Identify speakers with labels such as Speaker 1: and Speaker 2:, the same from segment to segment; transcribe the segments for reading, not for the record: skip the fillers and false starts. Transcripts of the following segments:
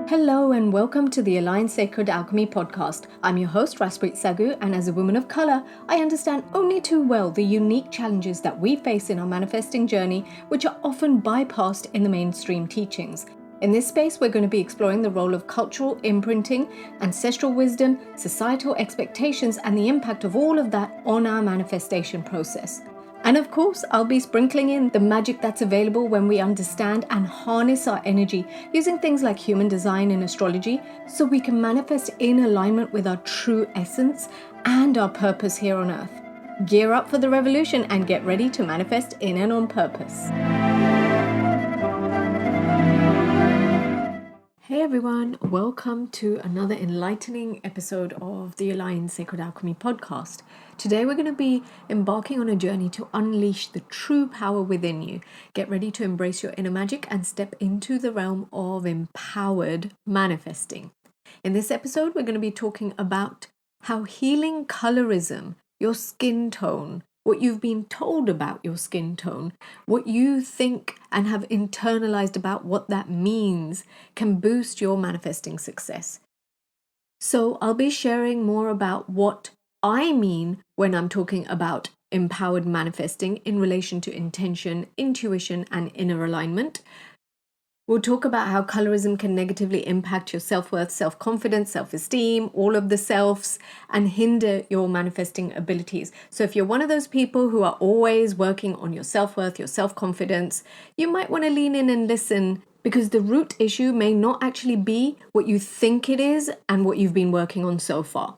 Speaker 1: Hello and welcome to the Aligned Sacred Alchemy podcast. I'm your host, Rasprit Sagu, and as a woman of color, I understand only too well the unique challenges that we face in our manifesting journey, which are often bypassed in the mainstream teachings. In this space, we're going to be exploring the role of cultural imprinting, ancestral wisdom, societal expectations, and the impact of all of that on our manifestation process. And of course, I'll be sprinkling in the magic that's available when we understand and harness our energy using things like human design and astrology so we can manifest in alignment with our true essence and our purpose here on earth. Gear up for the revolution and get ready to manifest in and on purpose. Hey everyone, welcome to another enlightening episode of the Aligned Sacred Alchemy podcast. Today we're going to be embarking on a journey to unleash the true power within you. Get ready to embrace your inner magic and step into the realm of empowered manifesting. In this episode, we're going to be talking about how healing colorism, your skin tone, what you've been told about your skin tone, what you think and have internalized about what that means can boost your manifesting success. So I'll be sharing more about what I mean when I'm talking about empowered manifesting in relation to intention, intuition, and inner alignment. We'll talk about how colorism can negatively impact your self-worth, self-confidence, self-esteem, all of the selves, and hinder your manifesting abilities. So if you're one of those people who are always working on your self-worth, your self-confidence, you might want to lean in and listen because the root issue may not actually be what you think it is and what you've been working on so far.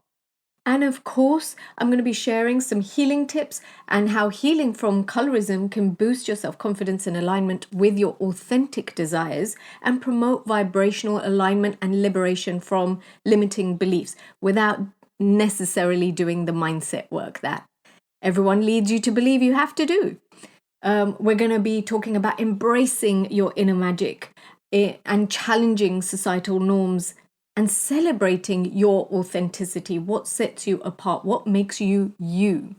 Speaker 1: And of course, I'm going to be sharing some healing tips and how healing from colorism can boost your self-confidence and alignment with your authentic desires and promote vibrational alignment and liberation from limiting beliefs without necessarily doing the mindset work that everyone leads you to believe you have to do. We're going to be talking about embracing your inner magic and challenging societal norms and celebrating your authenticity, what sets you apart, what makes you you.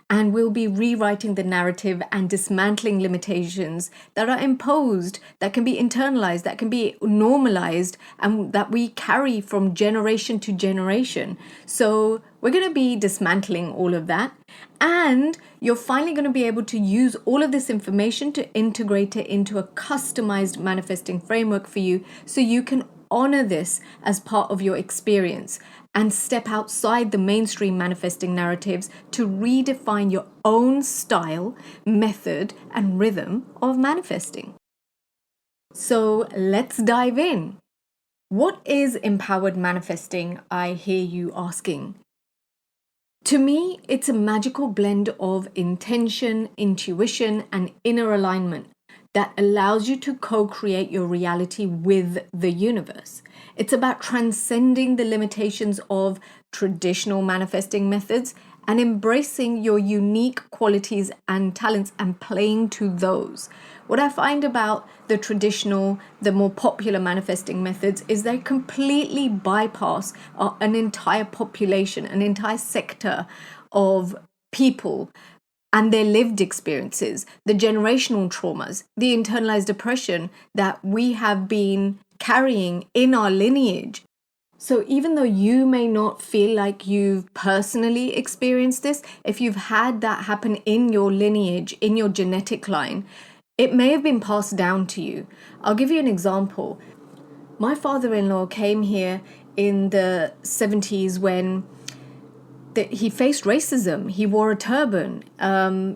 Speaker 1: And we'll be rewriting the narrative and dismantling limitations that are imposed, that can be internalized, that can be normalized, and that we carry from generation to generation. So we're going to be dismantling all of that. And you're finally going to be able to use all of this information to integrate it into a customized manifesting framework for you so you can honor this as part of your experience and step outside the mainstream manifesting narratives to redefine your own style, method, and rhythm of manifesting. So let's dive in. What is empowered manifesting? I hear you asking. To me, it's a magical blend of intention, intuition, and inner alignment that allows you to co-create your reality with the universe. It's about transcending the limitations of traditional manifesting methods and embracing your unique qualities and talents and playing to those. What I find about the traditional, the more popular manifesting methods is they completely bypass an entire population, an entire sector of people and their lived experiences, the generational traumas, the internalized oppression that we have been carrying in our lineage. So even though you may not feel like you've personally experienced this, if you've had that happen in your lineage, in your genetic line, it may have been passed down to you. I'll give you an example. My father-in-law came here in the 70s when he faced racism. He wore a turban.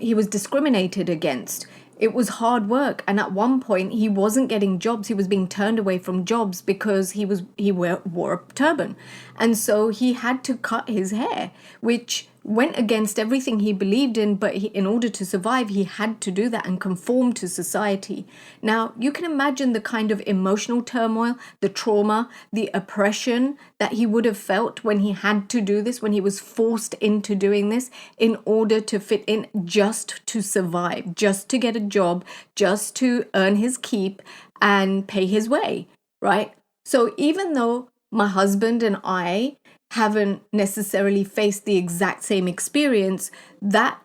Speaker 1: He was discriminated against. It was hard work. And at one point, he wasn't getting jobs. He was being turned away from jobs because he wore a turban. And so he had to cut his hair, which went against everything he believed in, but in order to survive, he had to do that and conform to society. Now, you can imagine the kind of emotional turmoil, the trauma, the oppression that he would have felt when he had to do this, when he was forced into doing this in order to fit in, just to survive, just to get a job, just to earn his keep and pay his way, right? So even though my husband and I haven't necessarily faced the exact same experience, that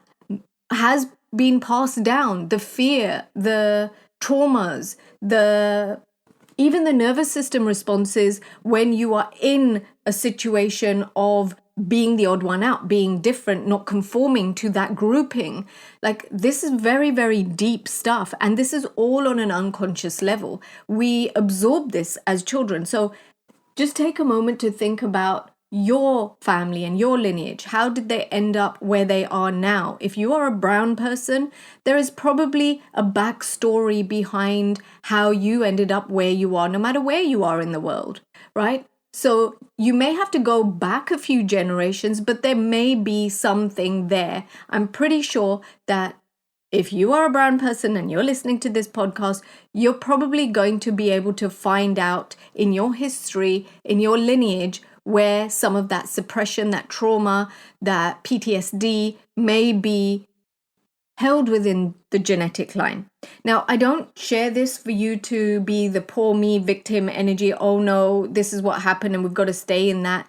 Speaker 1: has been passed down. The fear, the traumas, the Even the nervous system responses when you are in a situation of being the odd one out, being different, not conforming to that grouping. Like, this is very, very deep stuff. And this is all on an unconscious level. We absorb this as children. So just take a moment to think about your family and your lineage. How did they end up where they are now? If you are a brown person, there is probably a backstory behind how you ended up where you are, no matter where you are in the world, right? So you may have to go back a few generations, but there may be something there. I'm pretty sure that if you are a brown person and you're listening to this podcast, you're probably going to be able to find out in your history, in your lineage, where some of that suppression, that trauma, that PTSD may be held within the genetic line. Now, I don't share this for you to be the poor me victim energy. Oh no, this is what happened and we've got to stay in that,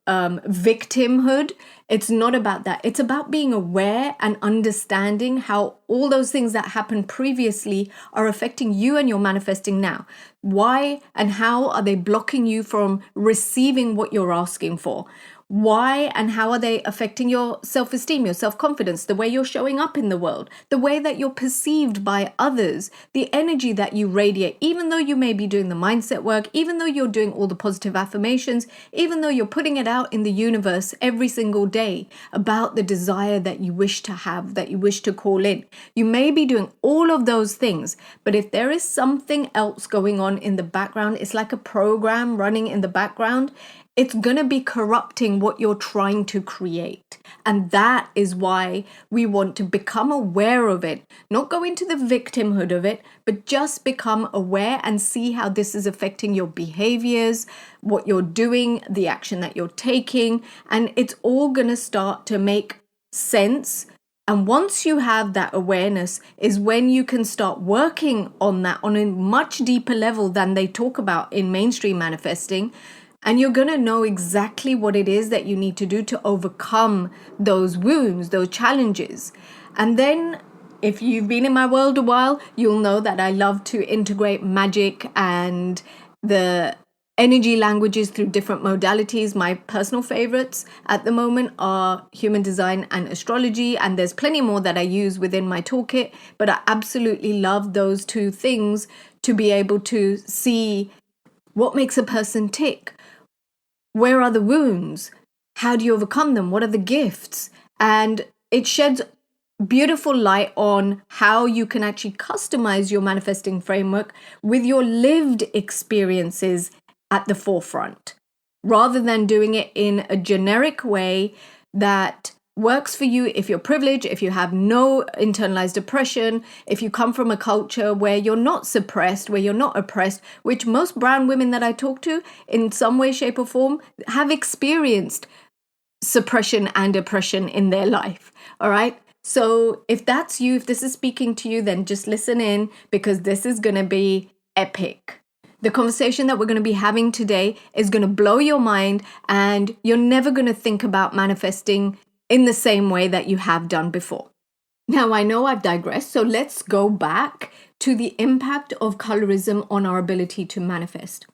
Speaker 1: victimhood. It's not about that. It's about being aware and understanding how all those things that happened previously are affecting you and you're manifesting now. Why and how are they blocking you from receiving what you're asking for? Why and how are they affecting your self-esteem, your self-confidence, the way you're showing up in the world, the way that you're perceived by others, the energy that you radiate, even though you may be doing the mindset work, even though you're doing all the positive affirmations, even though you're putting it out in the universe every single day about the desire that you wish to have, that you wish to call in. You may be doing all of those things, but if there is something else going on in the background, it's like a program running in the background, it's going to be corrupting what you're trying to create. And that is why we want to become aware of it, not go into the victimhood of it, but just become aware and see how this is affecting your behaviors, what you're doing, the action that you're taking. And it's all going to start to make sense. And once you have that awareness is when you can start working on that on a much deeper level than they talk about in mainstream manifesting. And you're going to know exactly what it is that you need to do to overcome those wounds, those challenges. And then if you've been in my world a while, you'll know that I love to integrate magic and the energy languages through different modalities. My personal favorites at the moment are human design and astrology. And there's plenty more that I use within my toolkit. But I absolutely love those two things to be able to see what makes a person tick. Where are the wounds? How do you overcome them? What are the gifts? And it sheds beautiful light on how you can actually customize your manifesting framework with your lived experiences at the forefront, rather than doing it in a generic way that works for you if you're privileged, if you have no internalized oppression, if you come from a culture where you're not suppressed, where you're not oppressed, which most brown women that I talk to in some way, shape or form have experienced suppression and oppression in their life. All right. So if that's you, if this is speaking to you, then just listen in because this is going to be epic. The conversation that we're going to be having today is going to blow your mind and you're never going to think about manifesting in the same way that you have done before. Now, I know I've digressed, so let's go back to the impact of colorism on our ability to manifest.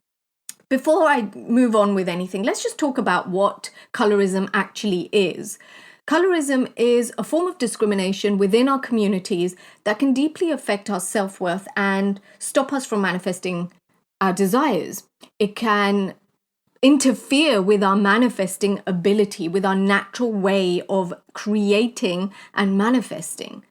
Speaker 1: Before I move on with anything, let's just talk about what colorism actually is. Colorism is a form of discrimination within our communities that can deeply affect our self-worth and stop us from manifesting our desires. It can interfere with our manifesting ability, with our natural way of creating and manifesting.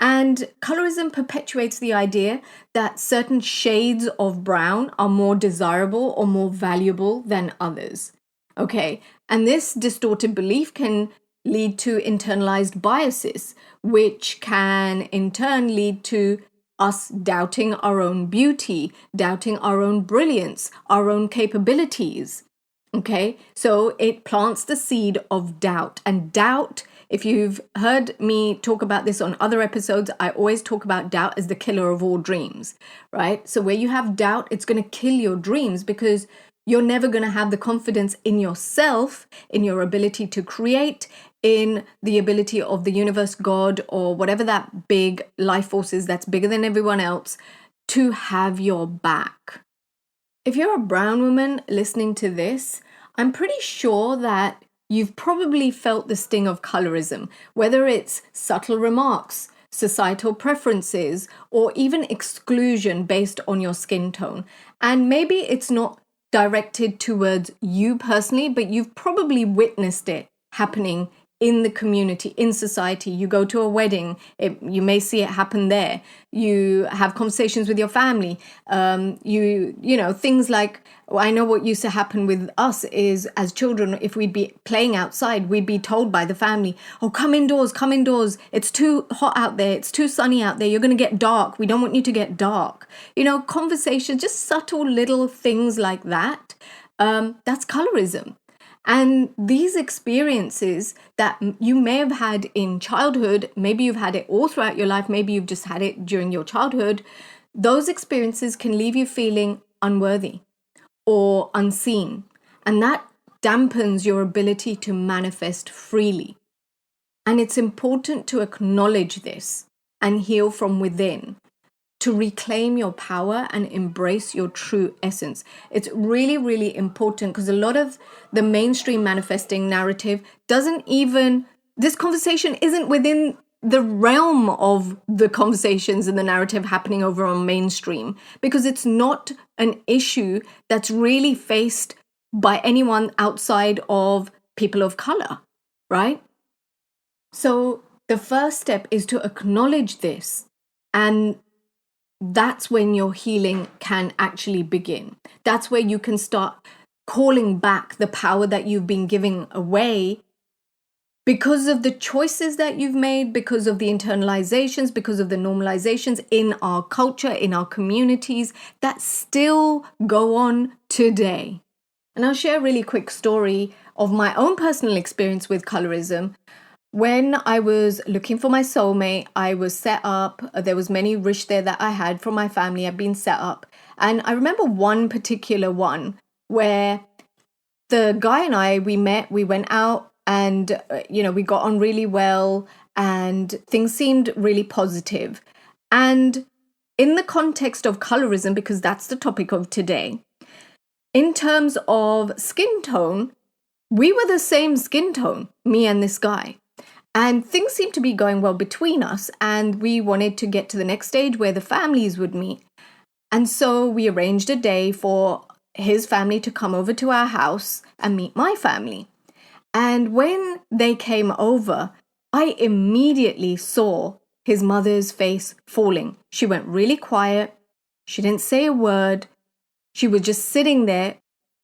Speaker 1: And colorism perpetuates the idea that certain shades of brown are more desirable or more valuable than others. Okay, and this distorted belief can lead to internalized biases, which can in turn lead to us doubting our own beauty, doubting our own brilliance, our own capabilities. Okay, so it plants the seed of doubt. And doubt, if you've heard me talk about this on other episodes, I always talk about doubt as the killer of all dreams, right? So where you have doubt, it's going to kill your dreams because you're never going to have the confidence in yourself, in your ability to create, in the ability of the universe, God, or whatever that big life force is that's bigger than everyone else. to have your back. If you're a brown woman listening to this, I'm pretty sure that you've probably felt the sting of colorism, whether it's subtle remarks, societal preferences, or even exclusion based on your skin tone. And maybe it's not directed towards you personally, but you've probably witnessed it happening in the community, in society. You go to a wedding, you may see it happen there. You have conversations with your family. You know, things like, I know what used to happen with us is as children, if we'd be playing outside, we'd be told by the family, oh, come indoors, come indoors. It's too hot out there. It's too sunny out there. You're going to get dark. We don't want you to get dark. You know, conversations, just subtle little things like that. That's colorism. And these experiences that you may have had in childhood, maybe you've had it all throughout your life, maybe you've just had it during your childhood, those experiences can leave you feeling unworthy or unseen. And that dampens your ability to manifest freely. And it's important to acknowledge this and heal from within, to reclaim your power and embrace your true essence. It's really, really important because a lot of the mainstream manifesting narrative this conversation isn't within the realm of the conversations and the narrative happening over on mainstream, because it's not an issue that's really faced by anyone outside of people of color, right? So the first step is to acknowledge this, and that's when your healing can actually begin. That's where you can start calling back the power that you've been giving away because of the choices that you've made, because of the internalizations, because of the normalizations in our culture, in our communities that still go on today. And I'll share a really quick story of my own personal experience with colorism. When I was looking for my soulmate, I was set up. There was many rish there that I had from my family. I'd been set up. And I remember one particular one where the guy and I, we met, we went out and, we got on really well and things seemed really positive. And in the context of colorism, because that's the topic of today, in terms of skin tone, we were the same skin tone, me and this guy. And things seemed to be going well between us, and we wanted to get to the next stage where the families would meet. And so we arranged a day for his family to come over to our house and meet my family. And when they came over, I immediately saw his mother's face falling. She went really quiet. She didn't say a word. She was just sitting there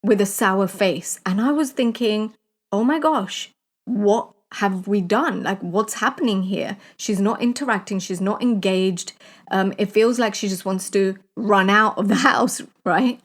Speaker 1: with a sour face. And I was thinking, oh my gosh, what have we done? Like, what's happening here? She's not interacting. She's not engaged. It feels like she just wants to run out of the house, right?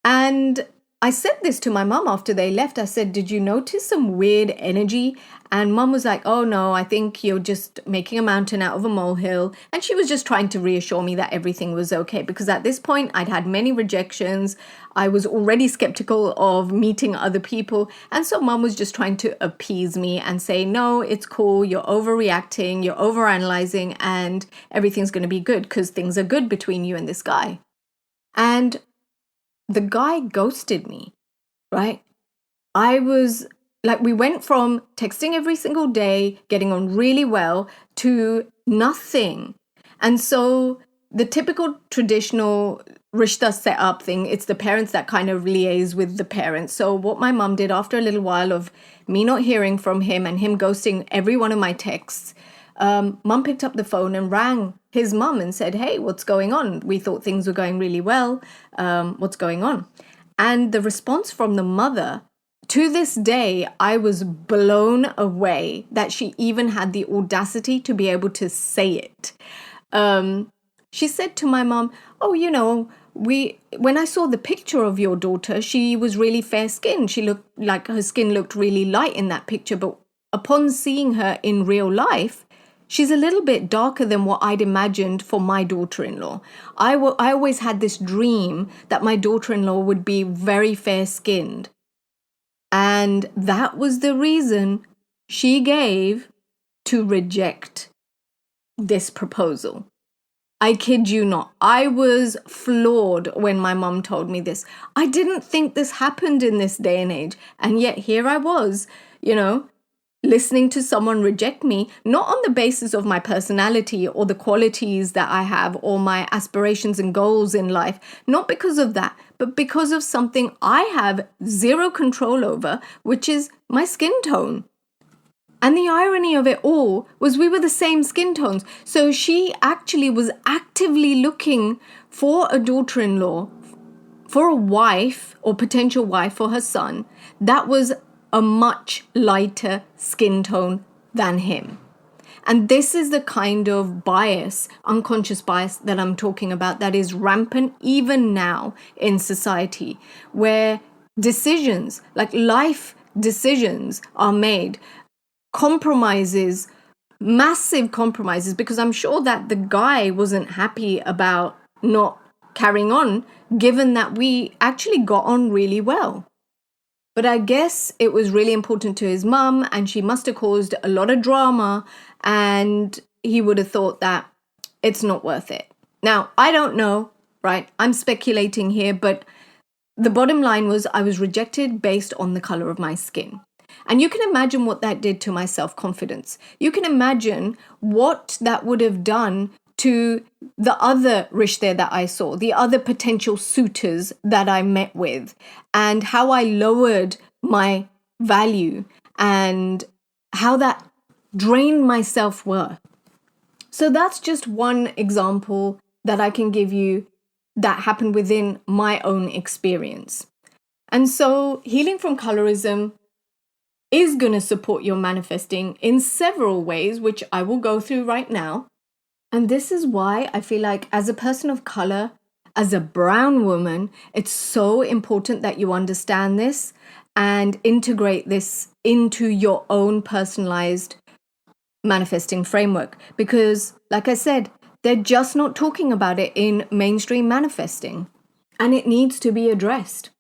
Speaker 1: And I said this to my mum after they left. I said, did you notice some weird energy? And mum was like, oh no, I think you're just making a mountain out of a molehill. And she was just trying to reassure me that everything was okay. Because at this point, I'd had many rejections. I was already skeptical of meeting other people. And so mum was just trying to appease me and say, no, it's cool. You're overreacting. You're overanalyzing. And everything's going to be good because things are good between you and this guy. And the guy ghosted me, right? I was like, we went from texting every single day, getting on really well, to nothing. And so the typical traditional rishta setup thing, it's the parents that kind of liaise with the parents. So what my mum did after a little while of me not hearing from him and him ghosting every one of my texts, mum picked up the phone and rang his mum and said, hey, what's going on? We thought things were going really well. What's going on? And the response from the mother, to this day, I was blown away that she even had the audacity to be able to say it. She said to my mum, oh, when I saw the picture of your daughter, she was really fair-skinned. She looked like her skin looked really light in that picture. But upon seeing her in real life, she's a little bit darker than what I'd imagined for my daughter-in-law. I always had this dream that my daughter-in-law would be very fair-skinned. And that was the reason she gave to reject this proposal. I kid you not. I was floored when my mum told me this. I didn't think this happened in this day and age. And yet here I was, listening to someone reject me, not on the basis of my personality or the qualities that I have or my aspirations and goals in life, not because of that, but because of something I have zero control over, which is my skin tone. And the irony of it all was we were the same skin tones. So she actually was actively looking for a daughter-in-law, for a wife or potential wife for her son that was a much lighter skin tone than him. And this is the kind of bias, unconscious bias that I'm talking about that is rampant even now in society, where decisions, like life decisions, are made, compromises, massive compromises, because I'm sure that the guy wasn't happy about not carrying on, given that we actually got on really well. But I guess it was really important to his mum, and she must have caused a lot of drama, and he would have thought that it's not worth it. Now, I don't know, right? I'm speculating here, but the bottom line was I was rejected based on the color of my skin. And you can imagine what that did to my self-confidence. You can imagine what that would have done to the other rishte that I saw, the other potential suitors that I met with, and how I lowered my value and how that drained my self-worth. So that's just one example that I can give you that happened within my own experience. And so healing from colorism is going to support your manifesting in several ways, which I will go through right now. And this is why I feel like as a person of color, as a brown woman, it's so important that you understand this and integrate this into your own personalized manifesting framework. Because, like I said, they're just not talking about it in mainstream manifesting, and it needs to be addressed.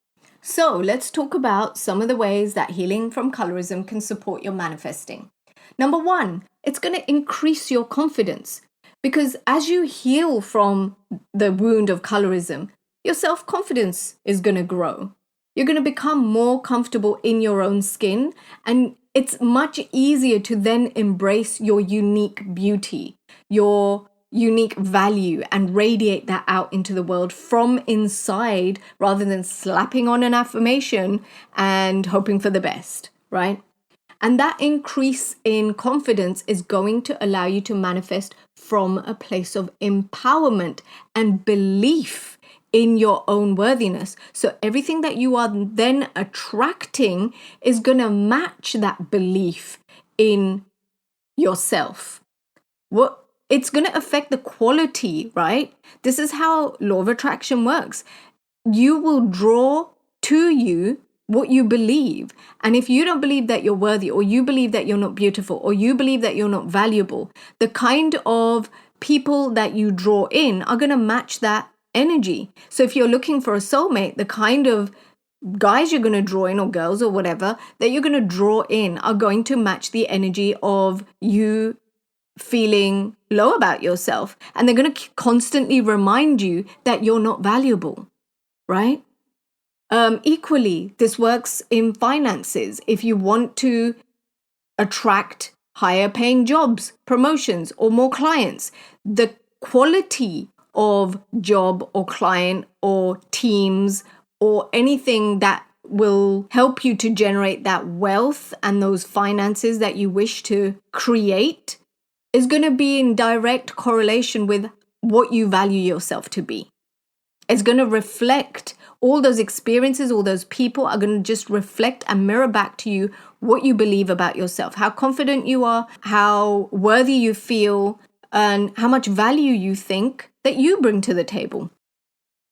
Speaker 1: So let's talk about some of the ways that healing from colorism can support your manifesting. Number one, it's going to increase your confidence, because as you heal from the wound of colorism, your self-confidence is going to grow. You're going to become more comfortable in your own skin, and it's much easier to then embrace your unique beauty, your unique value, and radiate that out into the world from inside rather than slapping on an affirmation and hoping for the best, right? And that increase in confidence is going to allow you to manifest from a place of empowerment and belief in your own worthiness. So everything that you are then attracting is going to match that belief in yourself. It's going to affect the quality, right? This is how law of attraction works. You will draw to you what you believe. And if you don't believe that you're worthy, or you believe that you're not beautiful, or you believe that you're not valuable, the kind of people that you draw in are going to match that energy. So if you're looking for a soulmate, the kind of guys you're going to draw in, or girls or whatever, that you're going to draw in are going to match the energy of you feeling low about yourself. And they're going to constantly remind you that you're not valuable, right? Equally, this works in finances. If you want to attract higher paying jobs, promotions, or more clients, the quality of job or client or teams or anything that will help you to generate that wealth and those finances that you wish to create is going to be in direct correlation with what you value yourself to be. It's going to reflect all those experiences, all those people are going to just reflect and mirror back to you what you believe about yourself, how confident you are, how worthy you feel, and how much value you think that you bring to the table.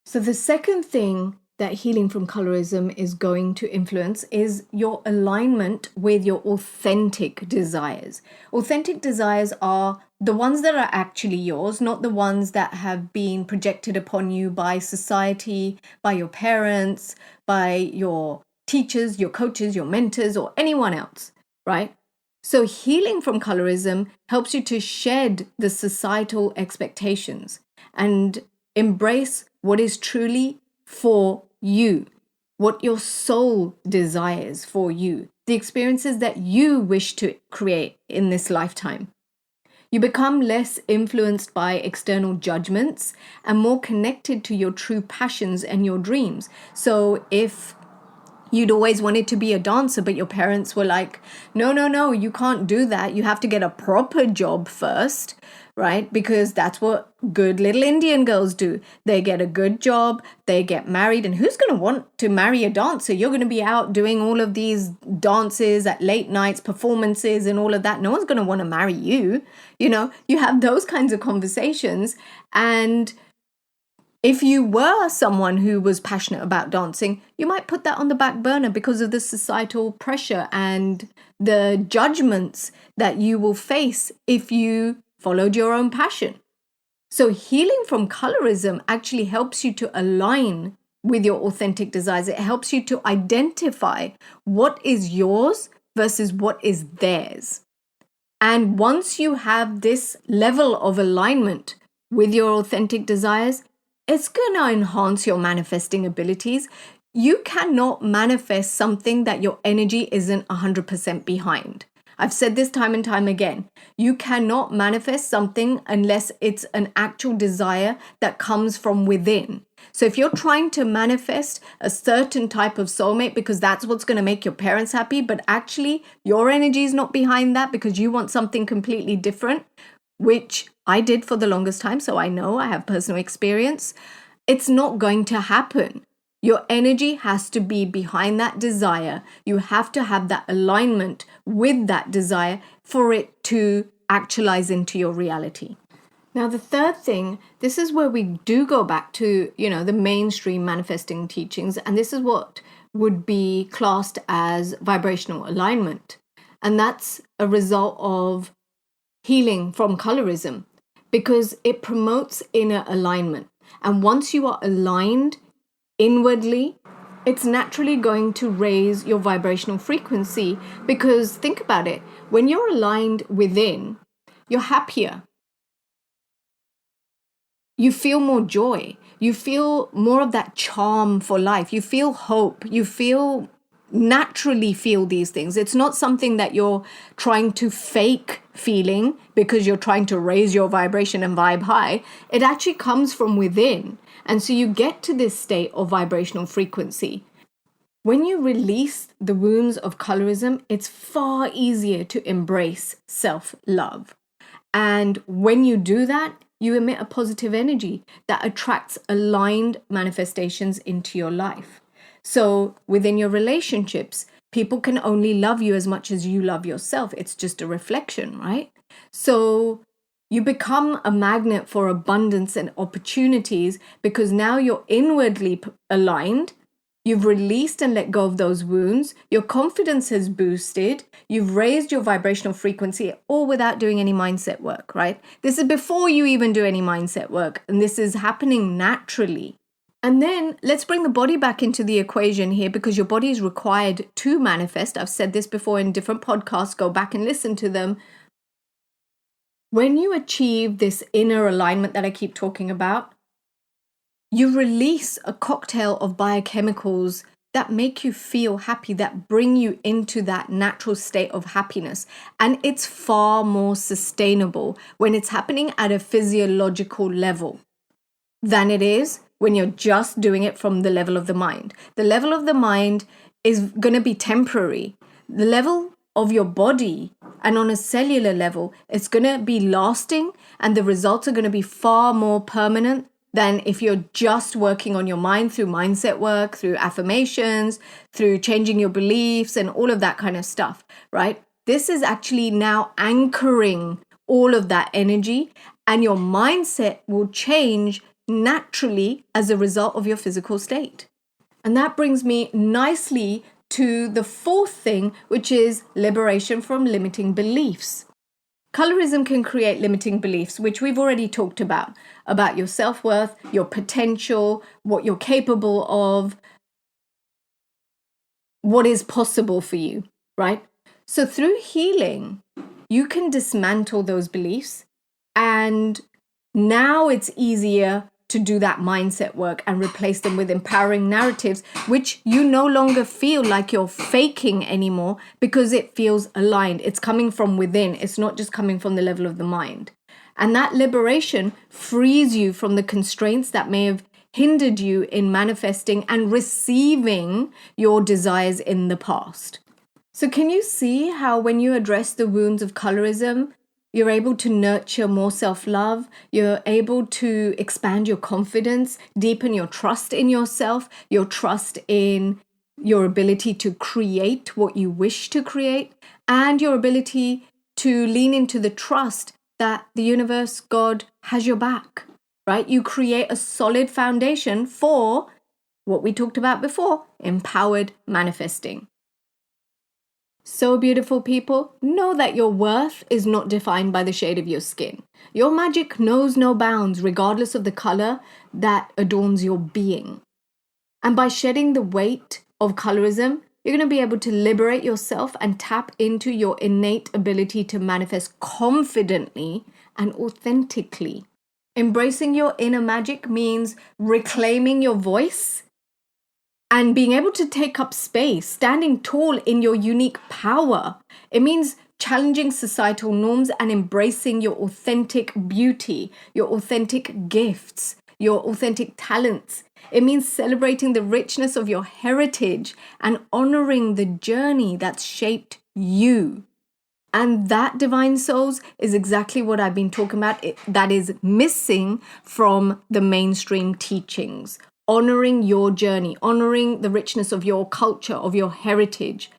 Speaker 1: So the second thing that healing from colorism is going to influence is your alignment with your authentic desires. Authentic desires are the ones that are actually yours, not the ones that have been projected upon you by society, by your parents, by your teachers, your coaches, your mentors, or anyone else, right? So healing from colorism helps you to shed the societal expectations and embrace what is truly for you, what your soul desires for you, the experiences that you wish to create in this lifetime. You become less influenced by external judgments and more connected to your true passions and your dreams. So if you'd always wanted to be a dancer, but your parents were like, no, you can't do that. You have to get a proper job first, right? Because that's what good little Indian girls do. They get a good job, they get married. And who's going to want to marry a dancer? You're going to be out doing all of these dances at late nights, performances, and all of that. No one's going to want to marry you. You have those kinds of conversations. And if you were someone who was passionate about dancing, you might put that on the back burner because of the societal pressure and the judgments that you will face if you followed your own passion. So healing from colorism actually helps you to align with your authentic desires. It helps you to identify what is yours versus what is theirs. And once you have this level of alignment with your authentic desires, it's going to enhance your manifesting abilities. You cannot manifest something that your energy isn't 100% behind. I've said this time and time again. You cannot manifest something unless it's an actual desire that comes from within. So if you're trying to manifest a certain type of soulmate because that's what's going to make your parents happy, but actually your energy is not behind that because you want something completely different, which I did for the longest time, so I know, I have personal experience, it's not going to happen. Your energy has to be behind that desire. You have to have that alignment with that desire for it to actualize into your reality. Now, the third thing, this is where we do go back to, the mainstream manifesting teachings, and this is what would be classed as vibrational alignment. And that's a result of healing from colorism because it promotes inner alignment. And once you are aligned inwardly, it's naturally going to raise your vibrational frequency because think about it, when you're aligned within, you're happier. You feel more joy. You feel more of that charm for life. You feel hope. You naturally feel these things. It's not something that you're trying to fake feeling because you're trying to raise your vibration and vibe high. It actually comes from within. And so you get to this state of vibrational frequency. When you release the wounds of colorism, it's far easier to embrace self-love. And when you do that, you emit a positive energy that attracts aligned manifestations into your life. So within your relationships, people can only love you as much as you love yourself. It's just a reflection, right? So you become a magnet for abundance and opportunities because now you're inwardly aligned. You've released and let go of those wounds. Your confidence has boosted. You've raised your vibrational frequency, all without doing any mindset work, right? This is before you even do any mindset work. And this is happening naturally. And then let's bring the body back into the equation here because your body is required to manifest. I've said this before in different podcasts. Go back and listen to them. When you achieve this inner alignment that I keep talking about, you release a cocktail of biochemicals that make you feel happy, that bring you into that natural state of happiness. And it's far more sustainable when it's happening at a physiological level than it is when you're just doing it from the level of the mind. The level of the mind is going to be temporary. The level of your body and on a cellular level, it's going to be lasting and the results are going to be far more permanent than if you're just working on your mind through mindset work, through affirmations, through changing your beliefs and all of that kind of stuff, right? This is actually now anchoring all of that energy and your mindset will change naturally as a result of your physical state. And that brings me nicely to the fourth thing, which is liberation from limiting beliefs. Colorism can create limiting beliefs, which we've already talked about your self-worth, your potential, what you're capable of, what is possible for you, right? So through healing, you can dismantle those beliefs, and now it's easier to do that mindset work and replace them with empowering narratives, which you no longer feel like you're faking anymore because it feels aligned. It's coming from within. It's not just coming from the level of the mind. And that liberation frees you from the constraints that may have hindered you in manifesting and receiving your desires in the past. So can you see how when you address the wounds of colorism, you're able to nurture more self-love, you're able to expand your confidence, deepen your trust in yourself, your trust in your ability to create what you wish to create, and your ability to lean into the trust that the universe, God, has your back, right? You create a solid foundation for what we talked about before, empowered manifesting. So beautiful, people, know that your worth is not defined by the shade of your skin. Your magic knows no bounds, regardless of the color that adorns your being. And by shedding the weight of colorism, you're going to be able to liberate yourself and tap into your innate ability to manifest confidently and authentically. Embracing your inner magic means reclaiming your voice and being able to take up space, standing tall in your unique power. It means challenging societal norms and embracing your authentic beauty, your authentic gifts, your authentic talents. It means celebrating the richness of your heritage and honoring the journey that's shaped you. And that, divine souls, is exactly what I've been talking about. That is missing from the mainstream teachings. Honoring your journey, honoring the richness of your culture, of your heritage.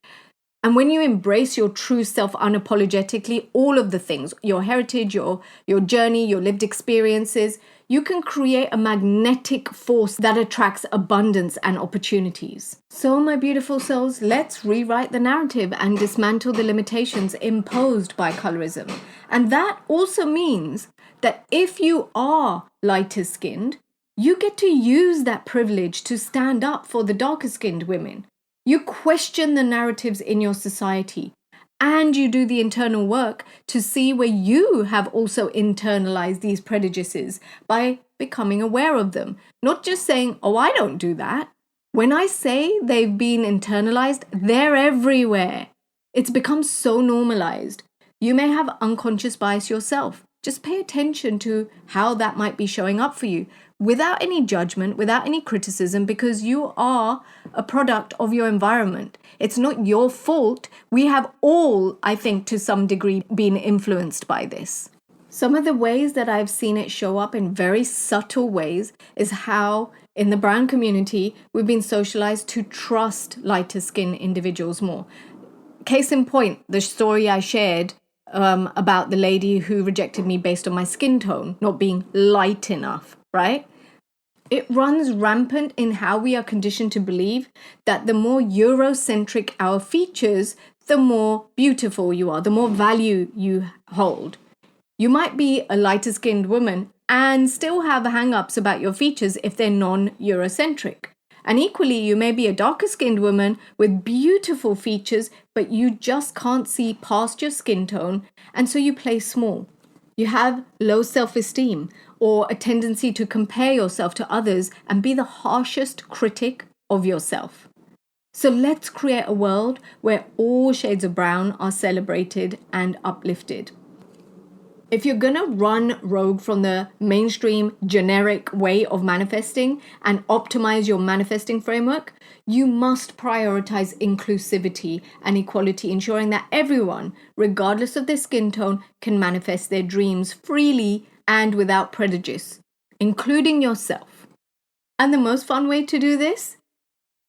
Speaker 1: And when you embrace your true self unapologetically, all of the things, your heritage, your journey, your lived experiences, you can create a magnetic force that attracts abundance and opportunities. So, my beautiful souls, let's rewrite the narrative and dismantle the limitations imposed by colorism. And that also means that if you are lighter skinned, you get to use that privilege to stand up for the darker skinned women. You question the narratives in your society, and you do the internal work to see where you have also internalized these prejudices by becoming aware of them. Not just saying, oh, I don't do that. When I say they've been internalized, they're everywhere. It's become so normalized. You may have unconscious bias yourself. Just pay attention to how that might be showing up for you without any judgment, without any criticism, because you are a product of your environment. It's not your fault. We have all, I think, to some degree, been influenced by this. Some of the ways that I've seen it show up in very subtle ways is how in the brown community, we've been socialized to trust lighter skin individuals more. Case in point, the story I shared about the lady who rejected me based on my skin tone, not being light enough, right? It runs rampant in how we are conditioned to believe that the more Eurocentric our features, the more beautiful you are, the more value you hold. You might be a lighter skinned woman and still have hang-ups about your features if they're non-Eurocentric. And equally, you may be a darker skinned woman with beautiful features, but you just can't see past your skin tone, and so you play small. You have low self-esteem or a tendency to compare yourself to others and be the harshest critic of yourself. So let's create a world where all shades of brown are celebrated and uplifted. If you're going to run rogue from the mainstream generic way of manifesting and optimize your manifesting framework, you must prioritize inclusivity and equality, ensuring that everyone, regardless of their skin tone, can manifest their dreams freely and without prejudice, including yourself. And the most fun way to do this?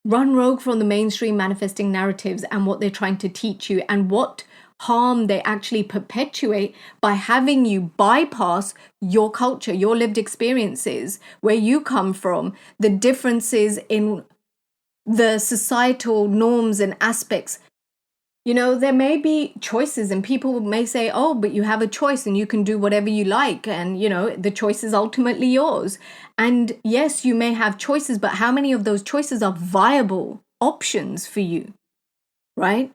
Speaker 1: Run rogue from the mainstream manifesting narratives and what they're trying to teach you and what harm they actually perpetuate by having you bypass your culture, your lived experiences, where you come from, the differences in the societal norms and aspects. You know, there may be choices and people may say, oh, but you have a choice and you can do whatever you like. And, you know, the choice is ultimately yours. And yes, you may have choices, but how many of those choices are viable options for you, right?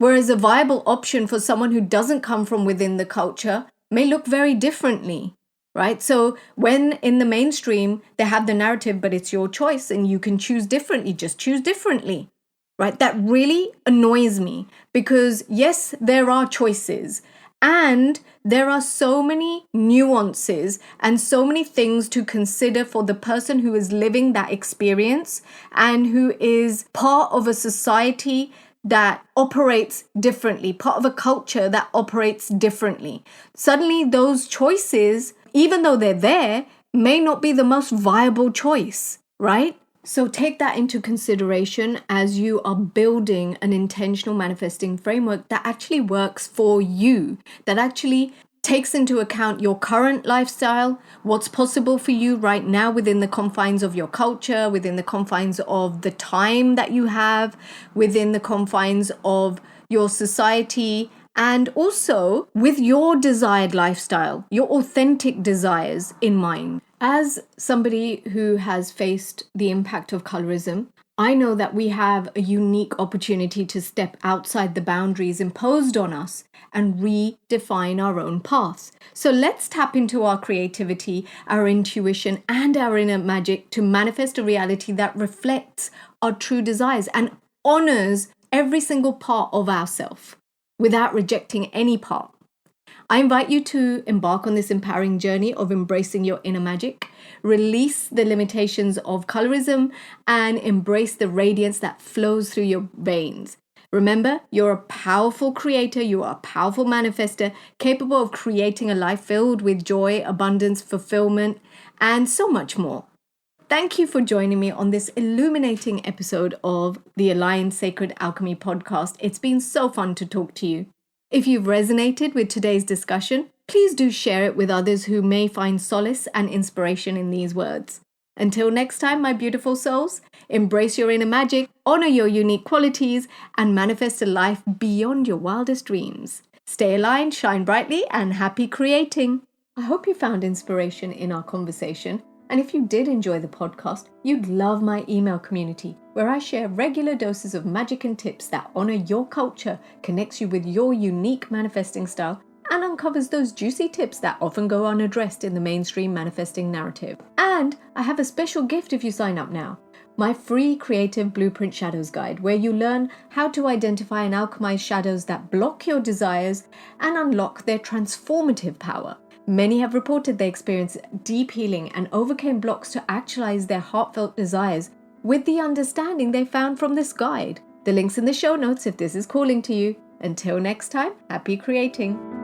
Speaker 1: Whereas a viable option for someone who doesn't come from within the culture may look very differently, right? So when in the mainstream, they have the narrative, but it's your choice and you can choose differently, just choose differently, right? That really annoys me because yes, there are choices and there are so many nuances and so many things to consider for the person who is living that experience and who is part of a society that operates differently, part of a culture that operates differently. Suddenly, those choices, even though they're there, may not be the most viable choice, right? So take that into consideration as you are building an intentional manifesting framework that actually works for you, that actually takes into account your current lifestyle, what's possible for you right now within the confines of your culture, within the confines of the time that you have, within the confines of your society, and also with your desired lifestyle, your authentic desires in mind. As somebody who has faced the impact of colorism, I know that we have a unique opportunity to step outside the boundaries imposed on us and redefine our own paths. So let's tap into our creativity, our intuition, and our inner magic to manifest a reality that reflects our true desires and honors every single part of ourselves without rejecting any part. I invite you to embark on this empowering journey of embracing your inner magic, release the limitations of colorism, and embrace the radiance that flows through your veins. Remember, you're a powerful creator, you are a powerful manifester, capable of creating a life filled with joy, abundance, fulfillment, and so much more. Thank you for joining me on this illuminating episode of the Aligned Sacred Alchemy podcast. It's been so fun to talk to you. If you've resonated with today's discussion, please do share it with others who may find solace and inspiration in these words. Until next time, my beautiful souls, embrace your inner magic, honor your unique qualities, and manifest a life beyond your wildest dreams. Stay aligned, shine brightly, and happy creating. I hope you found inspiration in our conversation. And if you did enjoy the podcast, you'd love my email community, where I share regular doses of magic and tips that honor your culture, connects you with your unique manifesting style, and uncovers those juicy tips that often go unaddressed in the mainstream manifesting narrative. And I have a special gift if you sign up now. My free Creative Blueprint Shadows Guide, where you learn how to identify and alchemize shadows that block your desires and unlock their transformative power. Many have reported they experienced deep healing and overcame blocks to actualize their heartfelt desires with the understanding they found from this guide. The link's in the show notes if this is calling to you. Until next time, happy creating.